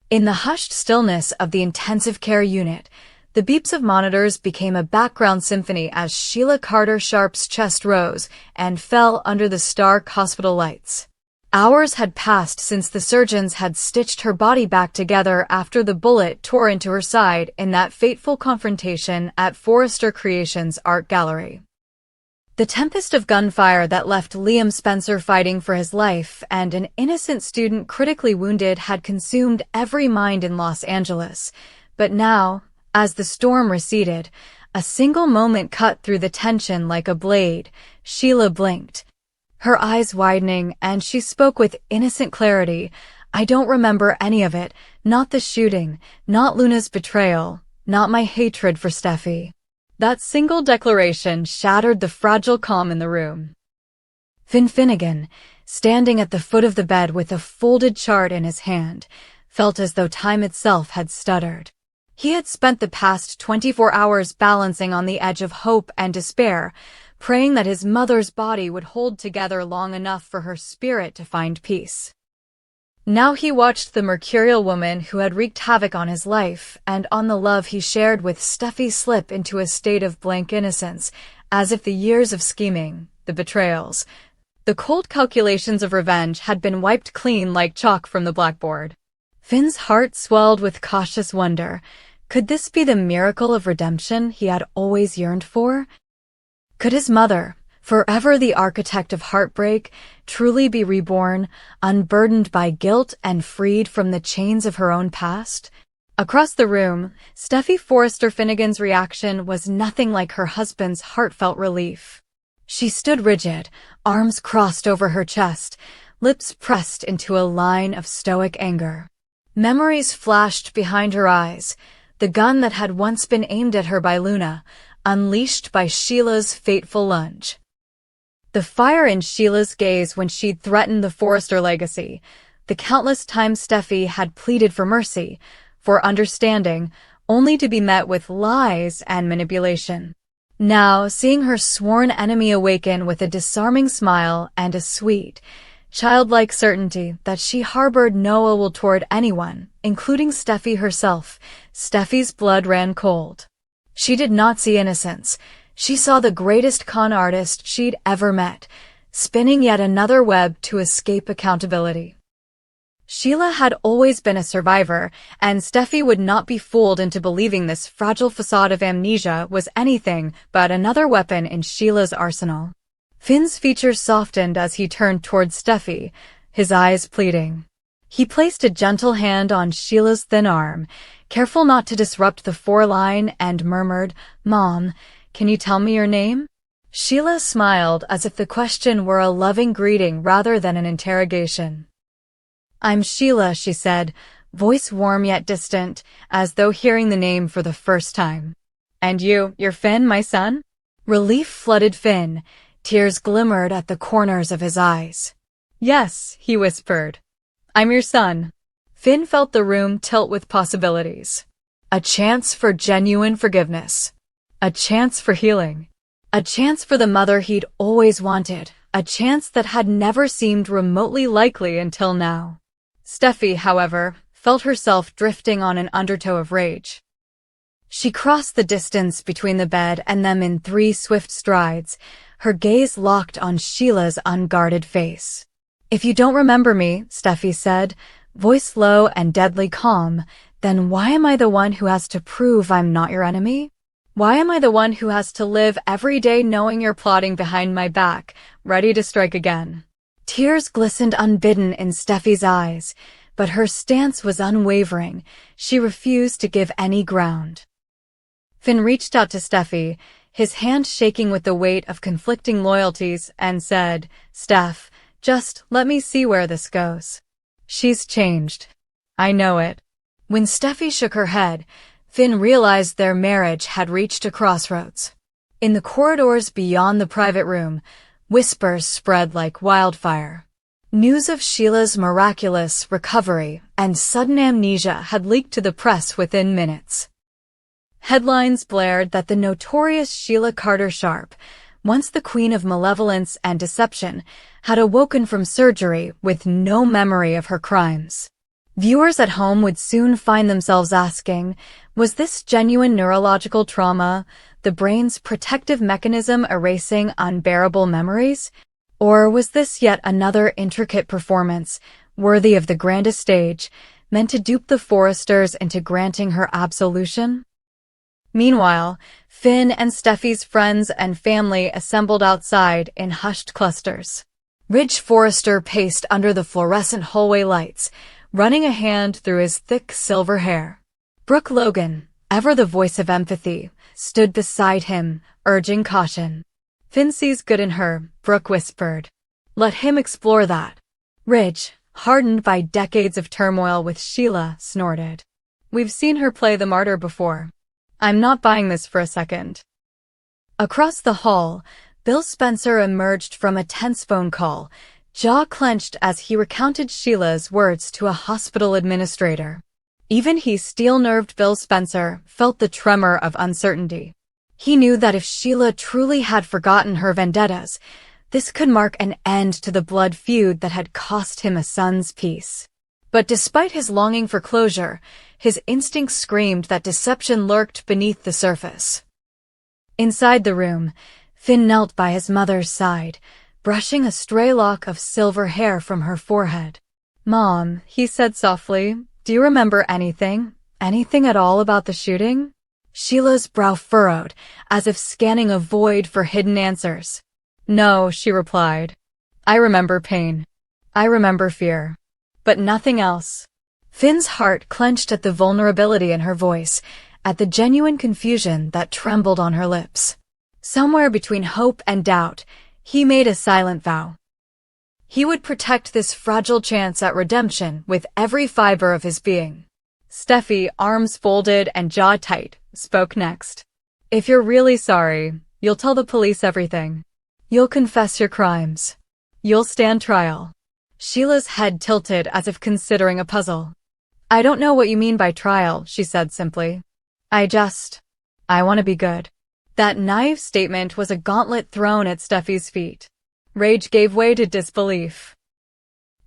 In the hushed stillness of the intensive care unit, the beeps of monitors became a background symphony as Sheila Carter Sharp's chest rose and fell under the stark hospital lights. Hours had passed since the surgeons had stitched her body back together after the bullet tore into her side in that fateful confrontation at Forrester Creations Art Gallery. The tempest of gunfire that left Liam Spencer fighting for his life and an innocent student critically wounded had consumed every mind in Los Angeles. But now, as the storm receded, a single moment cut through the tension like a blade. Sheila blinked, her eyes widening, and she spoke with innocent clarity. "I don't remember any of it, not the shooting, not Luna's betrayal, not my hatred for Steffy." That single declaration shattered the fragile calm in the room. Finn Finnegan, standing at the foot of the bed with a folded chart in his hand, felt as though time itself had stuttered. He had spent the past 24 hours balancing on the edge of hope and despair, praying that his mother's body would hold together long enough for her spirit to find peace. Now he watched the mercurial woman who had wreaked havoc on his life and on the love he shared with Steffy slip into a state of blank innocence, as if the years of scheming, the betrayals, the cold calculations of revenge had been wiped clean like chalk from the blackboard. Finn's heart swelled with cautious wonder. Could this be the miracle of redemption he had always yearned for? Could his mother, forever the architect of heartbreak, truly be reborn, unburdened by guilt and freed from the chains of her own past? Across the room, Steffy Forrester Finnegan's reaction was nothing like her husband's heartfelt relief. She stood rigid, arms crossed over her chest, lips pressed into a line of stoic anger. Memories flashed behind her eyes, the gun that had once been aimed at her by Luna, unleashed by Sheila's fateful lunge. The fire in Sheila's gaze when she'd threatened the Forrester legacy, the countless times Steffy had pleaded for mercy, for understanding, only to be met with lies and manipulation. Now, seeing her sworn enemy awaken with a disarming smile and a sweet, childlike certainty that she harbored no ill will toward anyone, including Steffy herself, Steffy's blood ran cold. She did not see innocence. She saw the greatest con artist she'd ever met, spinning yet another web to escape accountability. Sheila had always been a survivor, and Steffy would not be fooled into believing this fragile facade of amnesia was anything but another weapon in Sheila's arsenal. Finn's features softened as he turned toward Steffy, his eyes pleading. He placed a gentle hand on Sheila's thin arm, careful not to disrupt the foreline, and murmured, "Mom, can you tell me your name?" Sheila smiled as if the question were a loving greeting rather than an interrogation. "I'm Sheila," she said, voice warm yet distant, as though hearing the name for the first time. "And you're Finn, my son?" Relief flooded Finn. Tears glimmered at the corners of his eyes. "Yes," he whispered. "I'm your son." Finn felt the room tilt with possibilities. A chance for genuine forgiveness. A chance for healing. A chance for the mother he'd always wanted. A chance that had never seemed remotely likely until now. Steffy, however, felt herself drifting on an undertow of rage. She crossed the distance between the bed and them in 3 swift strides, her gaze locked on Sheila's unguarded face. "If you don't remember me," Steffy said, voice low and deadly calm, "then why am I the one who has to prove I'm not your enemy? Why am I the one who has to live every day knowing you're plotting behind my back, ready to strike again?" Tears glistened unbidden in Steffy's eyes, but her stance was unwavering. She refused to give any ground. Finn reached out to Steffy, his hand shaking with the weight of conflicting loyalties, and said, "Steph, just let me see where this goes. She's changed. I know it." When Steffy shook her head, Finn realized their marriage had reached a crossroads. In the corridors beyond the private room, whispers spread like wildfire. News of Sheila's miraculous recovery and sudden amnesia had leaked to the press within minutes. Headlines blared that the notorious Sheila Carter Sharp, once the queen of malevolence and deception, had awoken from surgery with no memory of her crimes. Viewers at home would soon find themselves asking, was this genuine neurological trauma, the brain's protective mechanism erasing unbearable memories? Or was this yet another intricate performance, worthy of the grandest stage, meant to dupe the Forresters into granting her absolution? Meanwhile, Finn and Steffy's friends and family assembled outside in hushed clusters. Ridge Forrester paced under the fluorescent hallway lights, running a hand through his thick silver hair. Brooke Logan, ever the voice of empathy, stood beside him, urging caution. Finn sees good in her, Brooke whispered. Let him explore that. Ridge, hardened by decades of turmoil with Sheila, snorted. We've seen her play the martyr before. I'm not buying this for a second. Across the hall, Bill Spencer emerged from a tense phone call, jaw clenched as he recounted Sheila's words to a hospital administrator. Even he, steel-nerved Bill Spencer, felt the tremor of uncertainty. He knew that if Sheila truly had forgotten her vendettas, this could mark an end to the blood feud that had cost him a son's peace. But despite his longing for closure, his instincts screamed that deception lurked beneath the surface. Inside the room, Finn knelt by his mother's side, brushing a stray lock of silver hair from her forehead. Mom, he said softly, do you remember anything? Anything at all about the shooting? Sheila's brow furrowed, as if scanning a void for hidden answers. No, she replied. I remember pain. I remember fear. But nothing else. Finn's heart clenched at the vulnerability in her voice, at the genuine confusion that trembled on her lips. Somewhere between hope and doubt, he made a silent vow. He would protect this fragile chance at redemption with every fiber of his being. Steffy, arms folded and jaw tight, spoke next. If you're really sorry, you'll tell the police everything. You'll confess your crimes. You'll stand trial. Sheila's head tilted as if considering a puzzle. I don't know what you mean by trial, she said simply. I want to be good. That naive statement was a gauntlet thrown at Steffy's feet. Rage gave way to disbelief.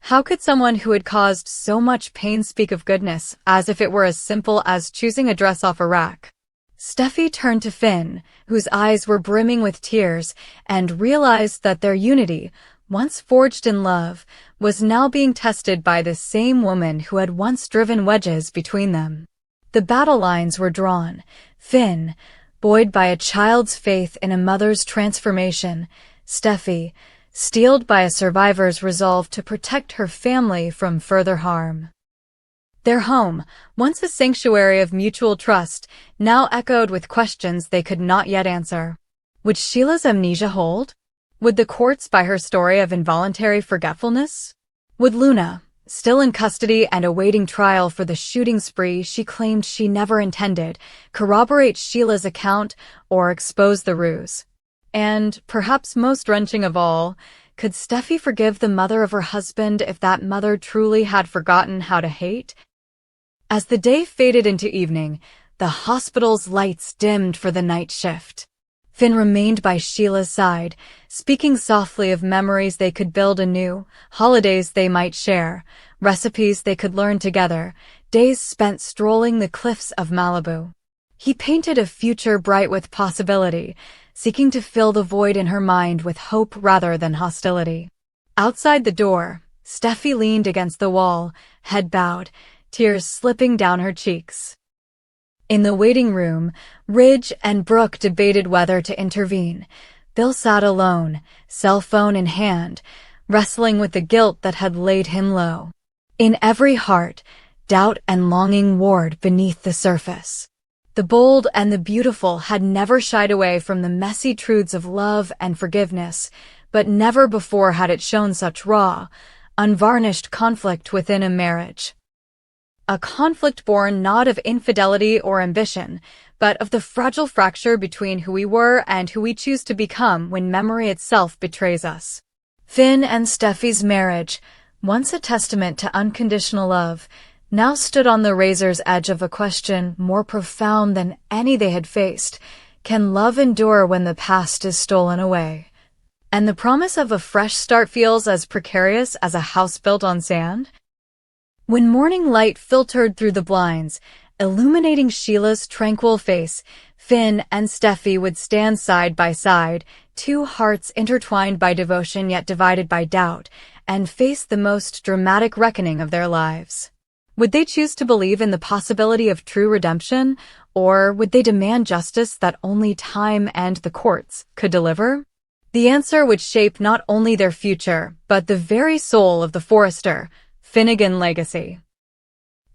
How could someone who had caused so much pain speak of goodness, as if it were as simple as choosing a dress off a rack? Steffy turned to Finn, whose eyes were brimming with tears, and realized that their unity, once forged in love, was now being tested by the same woman who had once driven wedges between them. The battle lines were drawn. Finn, buoyed by a child's faith in a mother's transformation, Steffy, steeled by a survivor's resolve to protect her family from further harm. Their home, once a sanctuary of mutual trust, now echoed with questions they could not yet answer. Would Sheila's amnesia hold? Would the courts buy her story of involuntary forgetfulness? Would Luna, still in custody and awaiting trial for the shooting spree she claimed she never intended, corroborate Sheila's account or expose the ruse? And, perhaps most wrenching of all, could Steffy forgive the mother of her husband if that mother truly had forgotten how to hate? As the day faded into evening, the hospital's lights dimmed for the night shift. Finn remained by Sheila's side, speaking softly of memories they could build anew, holidays they might share, recipes they could learn together, days spent strolling the cliffs of Malibu. He painted a future bright with possibility, seeking to fill the void in her mind with hope rather than hostility. Outside the door, Steffy leaned against the wall, head bowed, tears slipping down her cheeks. In the waiting room, Ridge and Brooke debated whether to intervene. Bill sat alone, cell phone in hand, wrestling with the guilt that had laid him low. In every heart, doubt and longing warred beneath the surface. The bold and the beautiful had never shied away from the messy truths of love and forgiveness, but never before had it shown such raw, unvarnished conflict within a marriage. A conflict born not of infidelity or ambition, but of the fragile fracture between who we were and who we choose to become when memory itself betrays us. Finn and Steffy's marriage, once a testament to unconditional love, now stood on the razor's edge of a question more profound than any they had faced. Can love endure when the past is stolen away? And the promise of a fresh start feels as precarious as a house built on sand? When morning light filtered through the blinds, illuminating Sheila's tranquil face, Finn and Steffy would stand side by side, two hearts intertwined by devotion yet divided by doubt, and face the most dramatic reckoning of their lives. Would they choose to believe in the possibility of true redemption, or would they demand justice that only time and the courts could deliver? The answer would shape not only their future, but the very soul of the Forrester Finnegan legacy.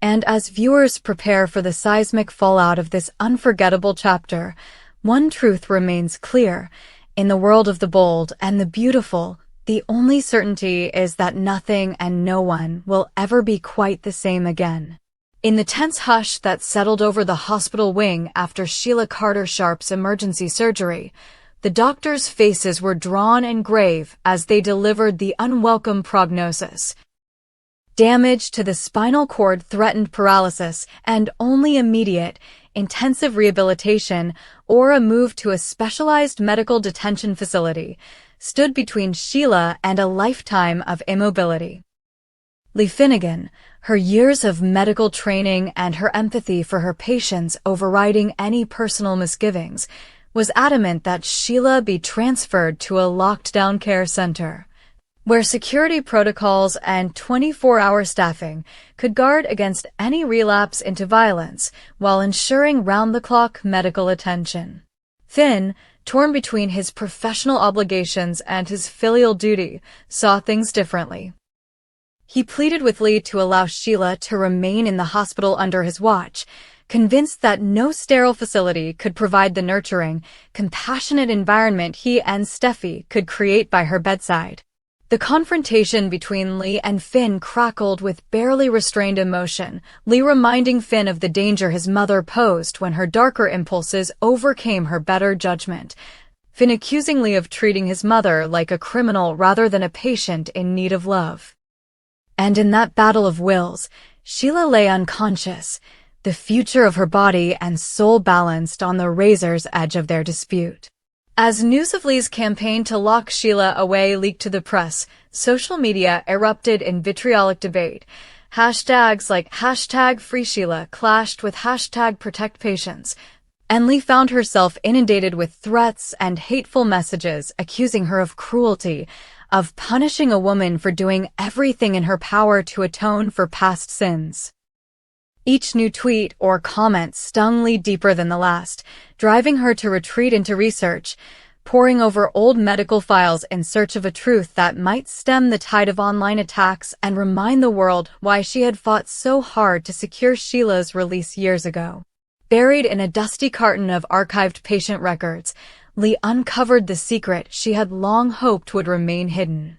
And as viewers prepare for the seismic fallout of this unforgettable chapter, one truth remains clear. In the world of the bold and the beautiful, the only certainty is that nothing and no one will ever be quite the same again. In the tense hush that settled over the hospital wing after Sheila Carter Sharp's emergency surgery, the doctors' faces were drawn and grave as they delivered the unwelcome prognosis. Damage to the spinal cord threatened paralysis and only immediate, intensive rehabilitation or a move to a specialized medical detention facility stood between Sheila and a lifetime of immobility. Lee Finnegan, her years of medical training and her empathy for her patients overriding any personal misgivings, was adamant that Sheila be transferred to a locked-down care center, where security protocols and 24-hour staffing could guard against any relapse into violence while ensuring round-the-clock medical attention. Finn, torn between his professional obligations and his filial duty, saw things differently. He pleaded with Lee to allow Sheila to remain in the hospital under his watch, convinced that no sterile facility could provide the nurturing, compassionate environment he and Steffy could create by her bedside. The confrontation between Lee and Finn crackled with barely restrained emotion, Lee reminding Finn of the danger his mother posed when her darker impulses overcame her better judgment, Finn accusing Lee of treating his mother like a criminal rather than a patient in need of love. And in that battle of wills, Sheila lay unconscious, the future of her body and soul balanced on the razor's edge of their dispute. As news of Lee's campaign to lock Sheila away leaked to the press, social media erupted in vitriolic debate. Hashtags like #FreeSheila clashed with #ProtectPatients, and Lee found herself inundated with threats and hateful messages accusing her of cruelty, of punishing a woman for doing everything in her power to atone for past sins. Each new tweet or comment stung Lee deeper than the last, driving her to retreat into research, poring over old medical files in search of a truth that might stem the tide of online attacks and remind the world why she had fought so hard to secure Sheila's release years ago. Buried in a dusty carton of archived patient records, Lee uncovered the secret she had long hoped would remain hidden.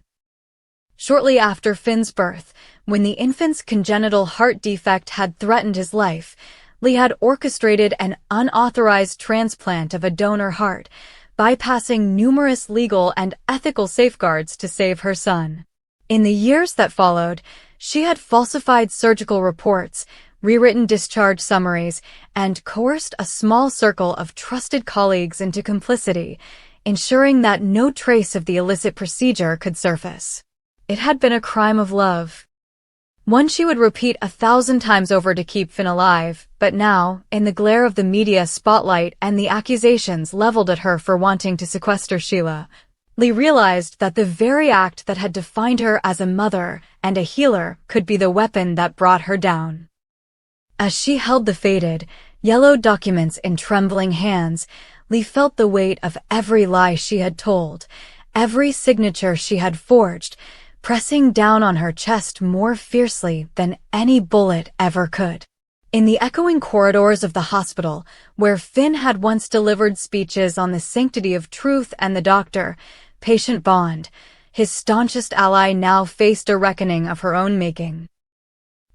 Shortly after Finn's birth, when the infant's congenital heart defect had threatened his life, Lee had orchestrated an unauthorized transplant of a donor heart, bypassing numerous legal and ethical safeguards to save her son. In the years that followed, she had falsified surgical reports, rewritten discharge summaries, and coerced a small circle of trusted colleagues into complicity, ensuring that no trace of the illicit procedure could surface. It had been a crime of love, one she would repeat 1,000 times over to keep Finn alive, but now, in the glare of the media spotlight and the accusations leveled at her for wanting to sequester Sheila, Lee realized that the very act that had defined her as a mother and a healer could be the weapon that brought her down. As she held the faded, yellowed documents in trembling hands, Lee felt the weight of every lie she had told, every signature she had forged, pressing down on her chest more fiercely than any bullet ever could. In the echoing corridors of the hospital, where Finn had once delivered speeches on the sanctity of truth and the doctor-patient bond, his staunchest ally now faced a reckoning of her own making.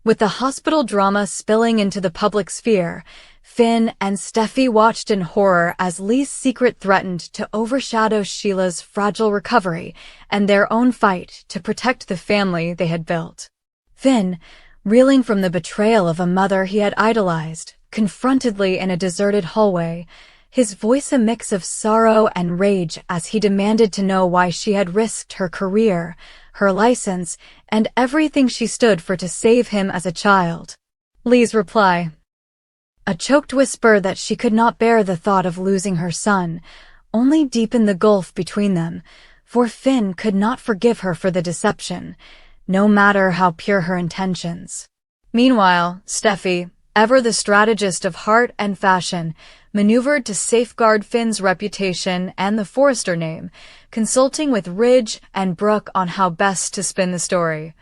With the hospital drama spilling into the public sphere, Finn and Steffy watched in horror as Lee's secret threatened to overshadow Sheila's fragile recovery and their own fight to protect the family they had built. Finn, reeling from the betrayal of a mother he had idolized, confronted Lee in a deserted hallway, his voice a mix of sorrow and rage as he demanded to know why she had risked her career, her license, and everything she stood for to save him as a child. Lee's reply, a choked whisper that she could not bear the thought of losing her son, only deepened the gulf between them, for Finn could not forgive her for the deception, no matter how pure her intentions. Meanwhile, Steffy, ever the strategist of heart and fashion, maneuvered to safeguard Finn's reputation and the Forrester name, consulting with Ridge and Brooke on how best to spin the story,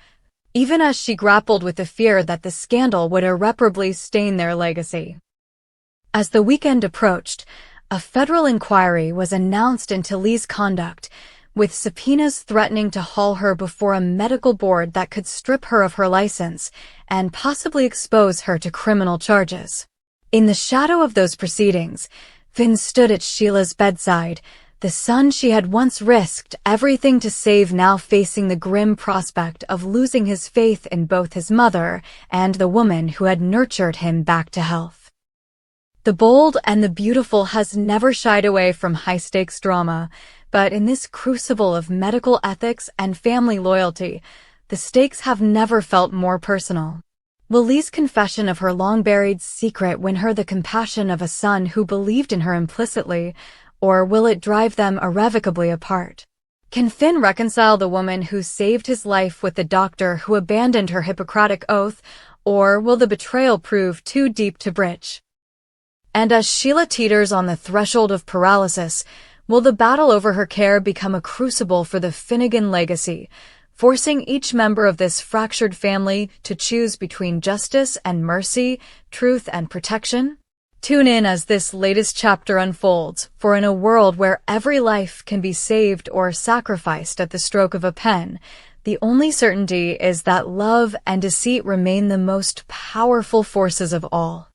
even as she grappled with the fear that the scandal would irreparably stain their legacy. As the weekend approached, a federal inquiry was announced into Lee's conduct, with subpoenas threatening to haul her before a medical board that could strip her of her license and possibly expose her to criminal charges. In the shadow of those proceedings, Finn stood at Sheila's bedside, the son she had once risked everything to save now facing the grim prospect of losing his faith in both his mother and the woman who had nurtured him back to health. The bold and the beautiful has never shied away from high-stakes drama, but in this crucible of medical ethics and family loyalty, the stakes have never felt more personal. Will Lee's confession of her long-buried secret win her the compassion of a son who believed in her implicitly, or will it drive them irrevocably apart? Can Finn reconcile the woman who saved his life with the doctor who abandoned her Hippocratic oath, or will the betrayal prove too deep to bridge? And as Sheila teeters on the threshold of paralysis, will the battle over her care become a crucible for the Finnegan legacy, forcing each member of this fractured family to choose between justice and mercy, truth and protection? Tune in as this latest chapter unfolds, for in a world where every life can be saved or sacrificed at the stroke of a pen, the only certainty is that love and deceit remain the most powerful forces of all.